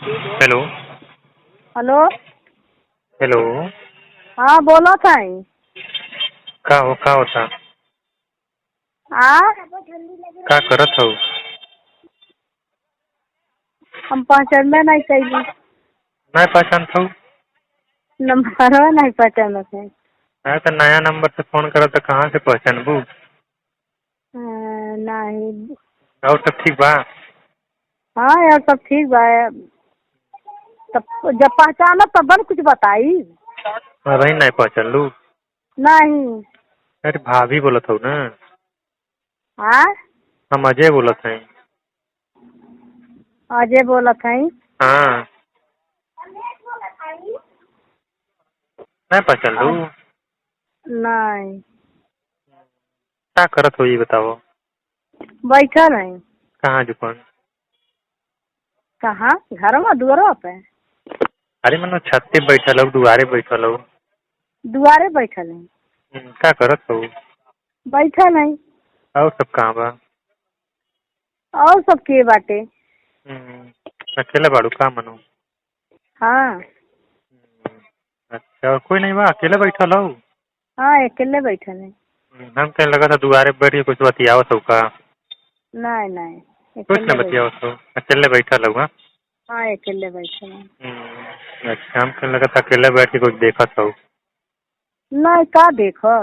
Hello. Hello. Hello. हाँ बोलो था। का होता? आ का करत हो? हम पहचानबे नहीं कैली। नहीं पहचान थो? नंबर नहीं पहचानत है। अरे तो नया नंबर से फोन करो तो कहाँ से पहचानबू? नहीं। और सब ठीक बा? हाँ यार सब ठीक बा। तब जब पहचानो तब न कुछ बताई। अरे नहीं पहचान लू? नहीं। अरे भाभी बोलत हो ना? हाँ हम अजय बोलत हैं। अजय बोलत है। हाँ। नहीं पहचान लू? नहीं। क्या करत हो ये बताओ? बैठल है। कहाँ दुकान? कहाँ? घर में दुआरा पे। अरे मनो छत पे बैठल हो, दुआरे बैठल हो? दुआरे बैठल है। क्या करत हो? बैठल है। और सब कहाँ बा? और सब के बाटे? अकेले बाड़ू का मनो? हाँ। अच्छा और कोई नहीं बा, अकेले बैठल हो? हाँ अकेले बैठल है। हम कहीं लगा था दुआरे बैठ के कुछ बतियावत हो का? नहीं नहीं कुछ अकेले न बतियावत हो, अकेले बैठल हो? हाँ अकेले बैठल है। अच्छा हम कहीं लगा था अकेले बैठ के कुछ देखत हो। नहीं का देखो।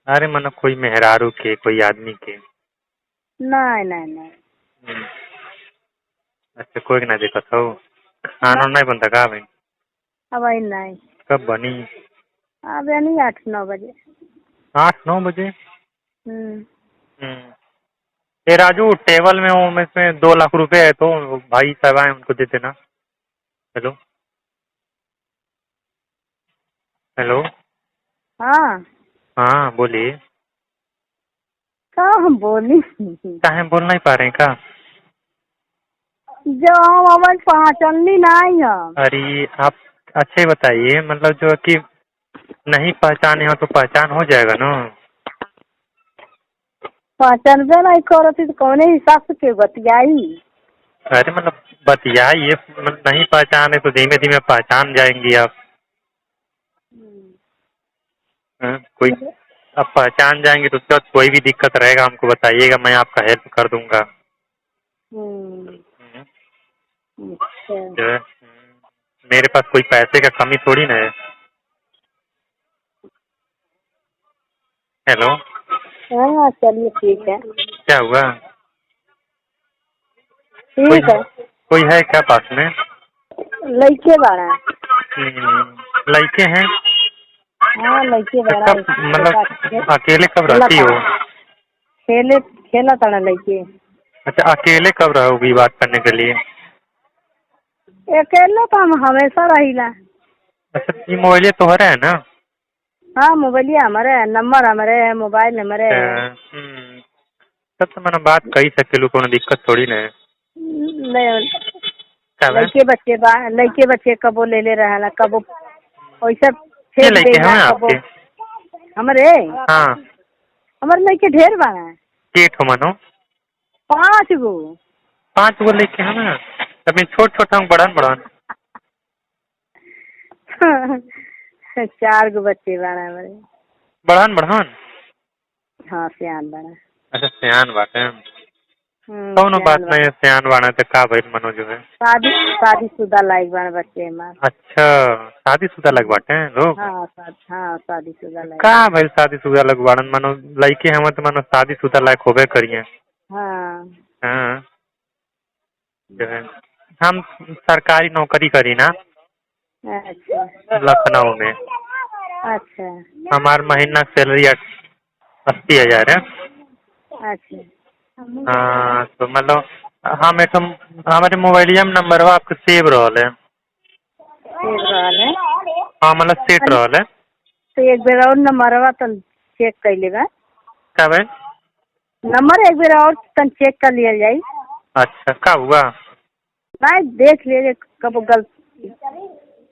अरे मनो कोई मेहरारू के, कोई आदमी के? नहीं नहीं नहीं। हम्म, अच्छा कोई ना देखत हो। खाना नहीं बनता का भाई? अब आई नहीं। कब बनी? अब नहीं 8-9 बजे। 8-9 बजे? हम्म। ये राजू टेबल में वो इसमें 2 लाख रुपए है तो भाई साहब आए उनको दे देना। हेलो। हेलो। हाँ हाँ बोलिए। का हम बोली। काहे बोल नहीं पा रहे हैं का? जो हम अवन पहचानली नहीं हम। अरे आप अच्छे बताइए, मतलब जो कि नहीं पहचाने हो तो पहचान हो जाएगा ना? पहचानबे नहीं करती तो कौन हिसाब से के बतियाई। अरे मतलब बतियाइए, नहीं पहचाने तो धीमे धीमे पहचान जाएंगी आप। कोई अब पहचान जाएंगे तो उसके बाद कोई भी दिक्कत रहेगा हमको बताइएगा, मैं आपका हेल्प कर दूंगा। अच्छा। जो है, मेरे पास कोई पैसे का कमी थोड़ी ना है। हेलो। हाँ चलिए ठीक है। क्या हुआ? कोई ठीक है। कोई है क्या पास में? लड़के बाड़ा। लड़के हैं? हाँ लड़के तो बाड़ा। कब मतलब अकेले कब रहती हो? खेले खेला ताड़ा लड़के। अच्छा अकेले कब रहोगी बात करने के लिए? अकेले तो हम हमेशा रहीला। अच्छा ये मोबाइल तुम्हारा है ना? हाँ मोबाइल हमारे है, नंबर हमारे है, मोबाइल हमारे है। तब तो मैंने बात कही सकेलू, कोनो दिक्कत थोड़ी ना है। क्या है? लड़के बच्चे कबो ले रहा कबो वैसा ये फेंक लड़के देला हैं कबो। आपके? हमारे हाँ। हमारे लड़के ढेर बाड़ा। के ठो मनो? 5 गो। 5 गो लड़के हैं ना? तब छोट छोट हम बड़न बड़न? 4 गो बच्चे बाड़ा हमारे। बड़न बड़न? हाँ सियान बाड़ा। अच्छा सियान बाटे। कौनो बात सियान नहीं बाड़ा। है, सियान बाना तो का भाई मनो जो है। शादीशुदा लायक बाड़ा बच्चे हमारे। अच्छा शादीशुदा लग बाटे हैं लोग? हाँ शादीशुदा लायक का बाड़ा। भाई शादीशुदा लग बाड़न, मनो लड़के हम तो मनो शादीशुदा लायक होबे करिए। हाँ। हाँ जो है हम सरकारी नौकरी करी ना अच्छा। लखनऊ में। अच्छा। हमार महीना सैलरी 80,000 है। अच्छा। हाँ तो मतलब हम एक हमारे मोबाइलिया में नंबर आपके सेव रहल है। ठीक रहल है। हाँ मतलब सेट रहल है। तो एक बेर और नंबरवा तन चेक कर लेगा। क्या भाई? नंबर एक बेर और तन चेक कर लिया जाए। अच्छा क्या हुआ? नहीं देख लीजिए कब गलती।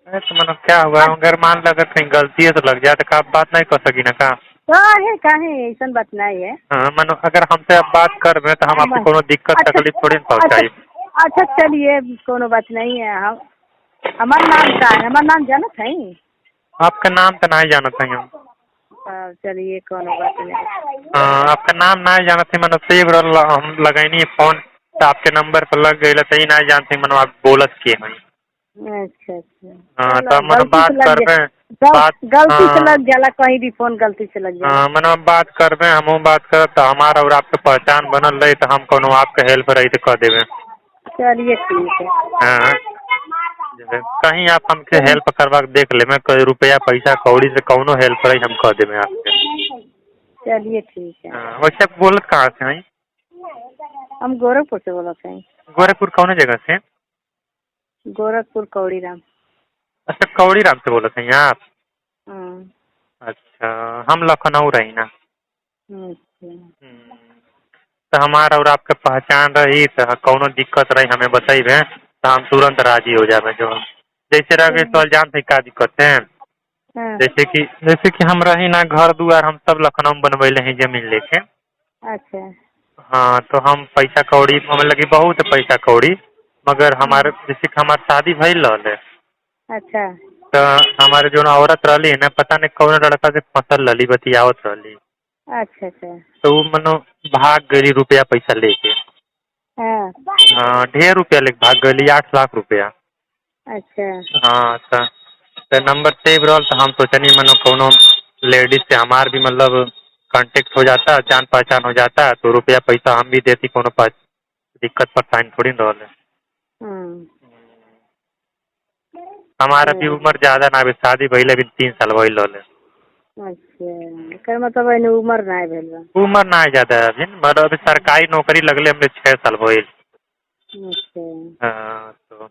अरे तो मतलब क्या हुआ, अगर मान लो अगर कहीं गलती है तो लग जाए तो का आप बात नहीं कर सकी ना का? काहे ऐसा बात नहीं है। हाँ मनो अगर हमसे आप बात कर रहे तो हम आपको कोनो दिक्कत अच्छा तकलीफ थोड़ी ना अच्छा पहुँचाई। अच्छा चलिए कोनो बात नहीं है। हम हमार नाम का है, हमार नाम जानत है। आपका नाम तो नहीं जानते हैं हम। चलिए कोनो बात नहीं। हाँ, आपका नाम नहीं जानते मनो सेव हम लगैनी फोन तो आपके नंबर पर लग गई तो नहीं जानते मनो आप बोलत किए हैं। अच्छा अच्छा। हाँ, तो चलो, हम मनो गलती बात से लग करबे बात। गलती से हाँ लग जाला, कहीं भी फोन गलती से लग जाला। हाँ, मनो बात करबे हम बात कर तो हमारा और आपके पहचान बनल रही तो हम कोनो आपके हेल्प रही तो कह देवे। चलिए ठीक है। हाँ, कहीं आप हमसे चलिए हेल्प करवा के देख ले, मैं कोई रुपया पैसा कौड़ी से कौनो हेल्प रही हम कह देवे आपसे। चलिए ठीक है। हाँ, वैसे आप बोलत कहाँ से हैं? हम गोरखपुर से बोलते हैं। गोरखपुर कौन जगह से? गोरखपुर कौड़ीराम। अच्छा, कौड़ी राम से बोलते हैं आप? हम्म। अच्छा, हम लखनऊ रही ना। अच्छा। तो हमारा और आपके पहचान रही तो कौनो दिक्कत रही हमें बताइबे तो हम तुरंत राजी हो जाए। जो जैसे रह गए तो जानते का दिक्कत है। हाँ। जैसे कि हम रही ना घर दुआर हम सब लखनऊ में बनवैले हैं जमीन लेके। अच्छा। हाँ, तो हम पैसा कौड़ी हमें लगी बहुत पैसा कौड़ी, मगर हमारे जैसे कि हमारे शादी भइल रहले अच्छा। तो हमारे जो औरत रही ना पता नहीं कौन लड़का से फसल रही बतियावत रही अच्छा अच्छा। तो वो मनो भाग गई रुपया पैसा लेके। हाँ। हाँ, ढेर रुपया लेके भाग गई, 8 लाख रुपया। अच्छा। हाँ, तो नंबर सेव रहा तो हम सोचनी मनो कोनो लेडीज से हमार भी मतलब कांटेक्ट हो जाता, जान पहचान हो जाता तो रुपया पैसा हम भी देती, कोनो पास दिक्कत परेशानी थोड़ी न रहा। हम्म। हमारा भी उम्र ज्यादा ना, अभी शादी भइले अभी 3 साल भइल रहले। अच्छा, कर मतलब एने उम्र ना भेल बा। उम्र ना ज्यादा है अभी, मतलब अभी सरकारी नौकरी लगले हमने 6 साल भइल। अच्छा। हाँ, तो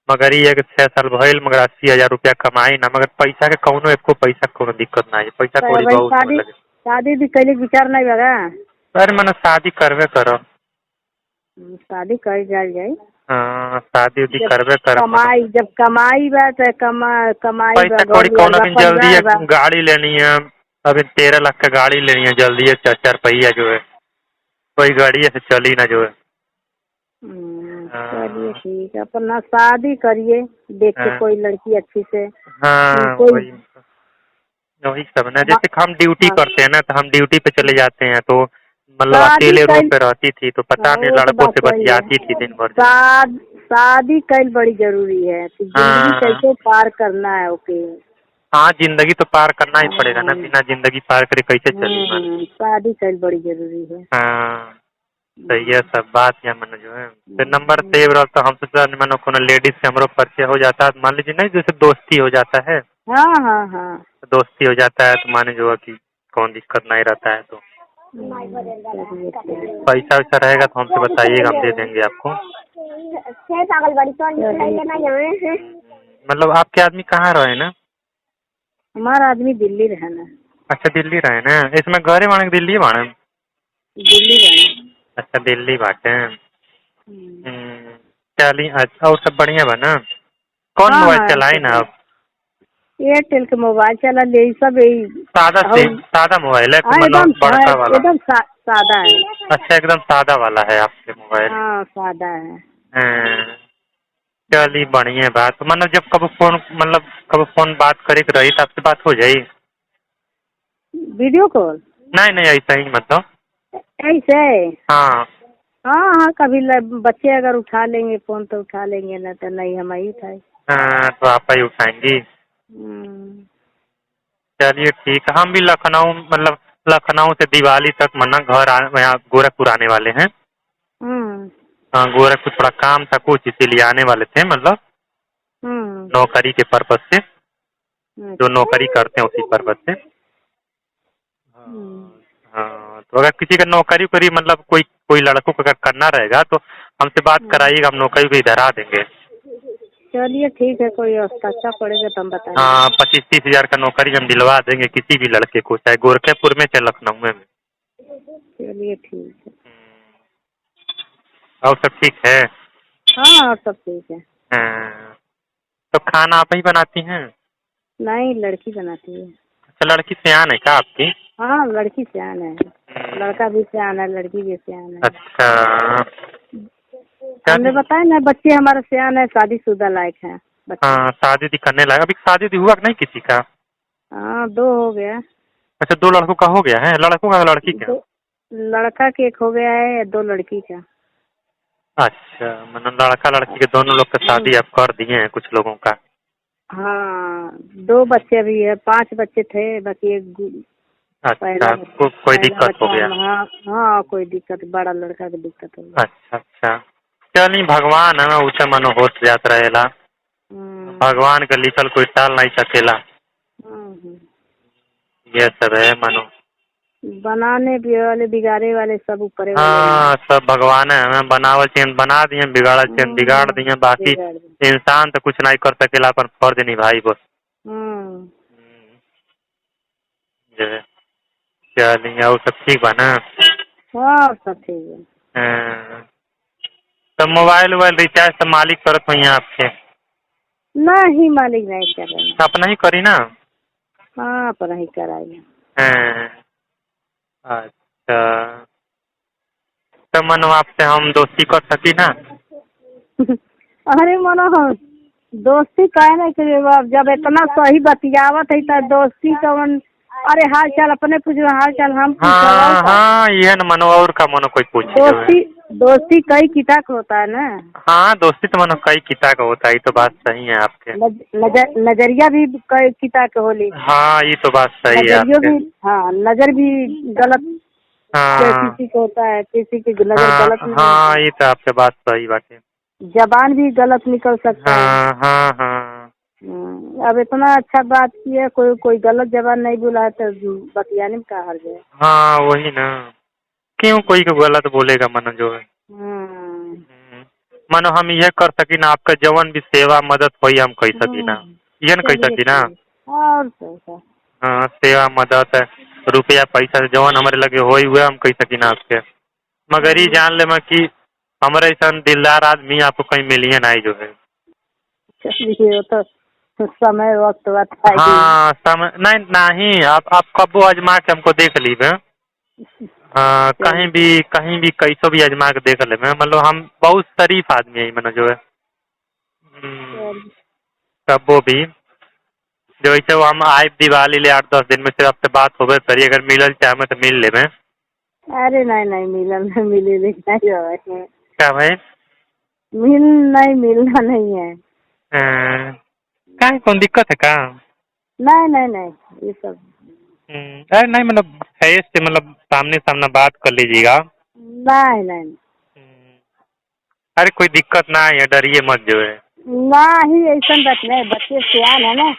मगर ये 6 साल भइल मगर 80,000 रुपया कमाई ना, मगर पैसा के कौनो एको पैसा कोनो दिक्कत ना है, पैसा तो कौड़ी भाई बहुत हमें लगे। शादी भी कैले के विचार नहीं बगा। अरे मनो शादी करबे करो। शादी कर जाए। हाँ, शादी उदी जब करबे कर मनो। कमाई बा तो कमाई बा, पैसा घर कौड़ी दुआर कौनो बा, दिन जल्दी परिवार बा। गाड़ी लेनी है, अभी 13 लाख का गाड़ी लेनी है जल्दी है, 4 पहिया जो है कोई गाड़ी से चली ना जो है। चलिए ठीक है, अपना शादी करिए, देख के हाँ कोई लड़की अच्छी से। हाँ, कोई वही वही सब ना, जैसे कि हम ड्यूटी हाँ, करते हैं ना तो हम ड्यूटी पे चले जाते हैं तो मतलब शादी अकेले रूम कैल। पे रहती थी तो पता हाँ, नहीं वो तो लड़कों बात से सही है। बतियाती थी दिन भर जो। शादी कैल बड़ी जरूरी है कि जिंदगी हाँ कैसे पार करना है। ओके। हाँ, जिंदगी तो पार करना ही पड़ेगा ना, बिना जिंदगी पार करे कैसे चली मान। शादी कैल बड़ी जरूरी है। हाँ, सही है सब बात या मन जो है तो नंबर सेव रहा तो हम सोचा मानो कोनो लेडीज से हमरो परिचय हो जाता है, मान लीजिए नहीं जैसे दोस्ती हो जाता है, हाँ हाँ हाँ। दोस्ती हो जाता है तो माने जो है कि कौन दिक्कत नहीं रहता है। तो चलिए ठीक। पैसा वैसा रहेगा तो हमसे बताइएगा, हम दे देंगे आपको। मतलब आपके आदमी कहाँ रहे ना? हमारा आदमी दिल्ली रहना। अच्छा, दिल्ली रहे ना, इसमें घरे बाणे दिल्ली बाणे? दिल्ली रहना। अच्छा, दिल्ली बाटे। चलिए, अच्छा और सब बढ़िया बा ना? कौन हाँ मोबाइल हाँ, चलाई ना आप? एयरटेल के मोबाइल चला ले सब यही। सादा से सादा मोबाइल है कि हाँ, मतलब बड़का वाला? एकदम सादा है। अच्छा, एकदम सादा वाला है आपके मोबाइल? हाँ, सादा है। हाँ, चलिए बढ़िया बात, मतलब जब कब फोन मतलब कब फोन बात करे के रही तो आपसे बात हो जाई? Video call? नहीं नहीं, ऐसा ही मतलब। ऐसे? हाँ हाँ हाँ, कभी बच्चे अगर उठा लेंगे फोन तो उठा लेंगे, ना तो नहीं, हम ही उठाए। हाँ, तो आप ही उठाएंगी। चलिए ठीक है, हम भी लखनऊ मतलब लखनऊ से दिवाली तक मना घर यहाँ गोरखपुर आने वाले हैं। हाँ, गोरखपुर थोड़ा काम था कुछ इसीलिए आने वाले थे, मतलब नौकरी के पर्पज से, जो नौकरी करते हैं उसी पर्पज से। हाँ, तो अगर किसी का नौकरी करी मतलब कोई कोई लड़कों को अगर करना रहेगा तो हमसे बात कराइएगा, हम नौकरी भी धरा देंगे। चलिए ठीक है, कोई अच्छा पड़ेगा तो हम बताएंगे। हाँ, 25-30 हजार का नौकरी हम दिलवा देंगे किसी भी लड़के को, चाहे गोरखपुर में चाहे लखनऊ में। चलिए ठीक है। और सब ठीक है? हाँ, और सब ठीक है। हाँ, तो खाना आप ही बनाती हैं? नहीं, लड़की बनाती है। अच्छा, लड़की सियान है क्या आपकी? हाँ, लड़की सियान है। लड़का भी सियान है, लड़की भी सियान है। अच्छा, हमने बताया ना, बच्चे हमारे सियान है, शादीशुदा लायक है बच्चे। हाँ, शादी करने लायक। अभी शादी हुआ कि नहीं किसी का? हाँ, 2 हो गया। अच्छा, 2 लड़कों का हो गया है। लड़कों का, लड़की का? 2 लड़का के 1 हो गया है, 2 लड़की का। अच्छा, मतलब लड़का लड़की के दोनों लोग का शादी आप कर दिए हैं कुछ लोगों का? हाँ, 2 बच्चे भी है, 5 बच्चे थे, बाकी एक अच्छा, कोई दिक्कत हो गया? हाँ हाँ, कोई दिक्कत, बड़ा लड़का की दिक्कत हो गई। अच्छा अच्छा, चलिए भगवान है उसे मनो होश जात रहेला। भगवान का लिखल कोई टाल नहीं सकेला। ये सब है मनो। बनाने वाले बिगाड़े वाले सब ऊपर वाले। हाँ, सब भगवान है। हमें बनावल चेन बना दिए, बिगाड़ल चेन बिगाड़ दिए। बाकी इंसान तो कुछ नहीं कर सकेला, अपन फर्ज निभाई बस। चलिए, और सब ठीक बा ना? हाँ, सब ठीक है। तो मोबाइल वोबाइल रिचार्ज तो मालिक करत हुई आपके? नहीं, मालिक नहीं कर रहे हैं। अपना ही करी ना? हाँ, अपना ही कराई। अच्छा, तो मनो आपसे हम दोस्ती कर सकी ना? अरे मनो, दोस्ती काहे नहीं करेगा? जब इतना सही बतियावत है तो दोस्ती कौन? अरे हाल चाल अपने पूछो, हाल चाल हम हाँ हाँ, ये न मनो, और का मनो कोई पूछ? दोस्ती कई किता का होता है ना। हाँ, दोस्ती तो मनो कई किता का होता है, ये तो बात सही है आपके। नजरिया भी कई किता के होली। हाँ, ये तो बात सही है आपके। हाँ, नजर भी गलत किसी को होता है, किसी की नजर गलत नहीं। हाँ, ये तो आपके बात सही बात है। जबान भी गलत निकल सकता है। हाँ हाँ। अब इतना अच्छा बात की है, कोई गलत जबान नहीं बोला है तो बतियाने में क्या हर्ज है? हाँ, वही ना। क्यों कोई को गलत बोलेगा मनो जो है। मनो हम ये कर सकी ना, आपका जवन भी सेवा मदद होई हम कह सकी ना, ये न कह सकी ना। और हाँ, सेवा मदद है, रुपया पैसा जवन हमारे लगे होई हुए हम कह सकी ना आपके। मगर ये जान ले मैं कि हमारे ऐसा दिलदार आदमी आपको कहीं मिलिए नहीं जो है। चलिए, तो समय वक्त बताइए। हाँ, समय नहीं, आप कबो आजमा के हमको देख लीजिए। हाँ, कहीं भी कैसो भी आजमा के देख ले। मतलब हम बहुत शरीफ आदमी है मतलब जो है। कबो भी जो ऐसे हम आए दिवाली ले 8-10 दिन में, सिर्फ आपसे बात होवे करी, अगर मिलल चाहे तो मिल ले में। अरे नहीं मिलल मिले नहीं है। क्या भाई? मिलना नहीं है। क्या कौन दिक्कत है का? नहीं, ये सब अरे नहीं, मतलब फेस से, मतलब सामने सामने बात कर लीजिएगा। नहीं। अरे कोई दिक्कत ना है, डरिए मत जो है। नहीं, ऐसा बात नहीं, बच्चे सियान है ना।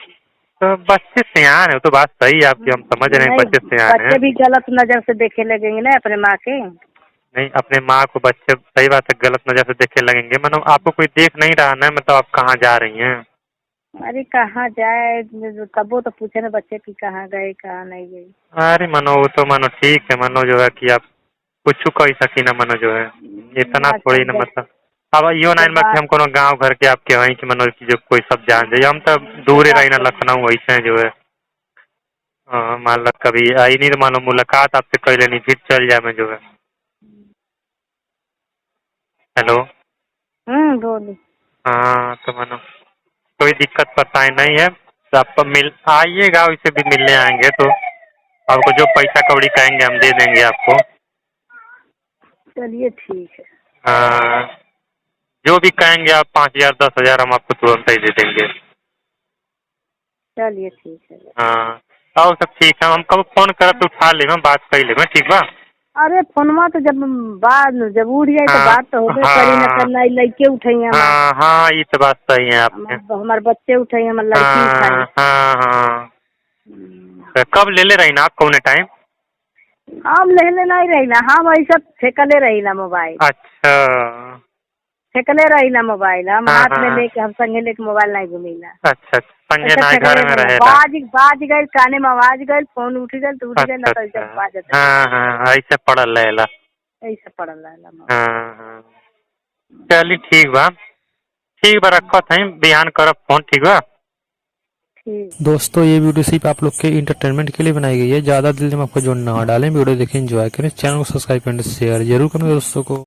तो बच्चे सियान है, तो बात सही है आपकी, हम समझ रहे हैं बच्चे सियान है। बच्चे भी गलत नजर से देखे लगेंगे ना अपने माँ के। नहीं, अपने माँ को बच्चे सही बात है गलत नजर से देखे लगेंगे। मतलब आपको कोई देख नहीं रहा ना, मतलब आप कहाँ जा रही हैं? अरे कहाँ जाए, कबो तो पूछे ना बच्चे की कहाँ गए कहाँ नहीं गए। अरे मनो, वो तो मनो ठीक है, मनो जो है कि आप कुछ कह सकी ना मनो जो है, इतना थोड़ी ना। मतलब अब यो नहीं कि हम कोनो गांव घर के आपके वहीं की मनो की जो कोई सब जान जाए, हम तो दूर रही ना लखनऊ वैसे जो है। मान लो कभी आई नहीं तो मानो मुलाकात आपसे कर लेनी, फिर चल जाए मैं जो है। हेलो। बोली। हाँ, तो मानो कोई दिक्कत परेशानी नहीं है, तो आपको मिल आइएगा, वैसे भी मिलने आएंगे तो आपको जो पैसा कौड़ी कहेंगे हम दे देंगे आपको। चलिए ठीक है। हाँ, जो भी कहेंगे आप 5,000 10,000 हम आपको तुरंत ही दे देंगे। चलिए ठीक है। हाँ, और सब ठीक है। हम कब फोन करब तो उठा ले, बात कर ले, ठीक बा? अरे फोनमा तो जब उठ जाए तो बात तो होबे करी ना, करना लड़के उठाई। हाँ, ये तो बात सही है आपके। हमारे बच्चे उठाई, हमारे लड़की उठाई। हाँ। तो कब ले रही ना आप कौन टाइम? हम लेने नहीं रही ना, हम ऐसा फेंकले रही ना मोबाइल। अच्छा, फेंकले रही ना मोबाइल, हम हाथ में लेके, हम संगे लेके मोबाइल नहीं घूमी ना। अच्छा, संगे ना घर में रहे। बाज गए काने में, आवाज गए, फोन उठ गए तो उठ गए ना, तो ऐसा बाज। हाँ, ऐसे पड़ल रहेला। ऐसे पड़ल रहेला। हाँ, चलिए ठीक बा, रखत है, बिहान करब फोन, ठीक बा? दोस्तों, ये वीडियो सिर्फ आप लोग के इंटरटेनमेंट के लिए बनाई गई है। ज्यादा दिल में आपको जोड़ना डालें, वीडियो देखें, एंजॉय करें, चैनल को सब्सक्राइब करें, शेयर जरूर करें दोस्तों को।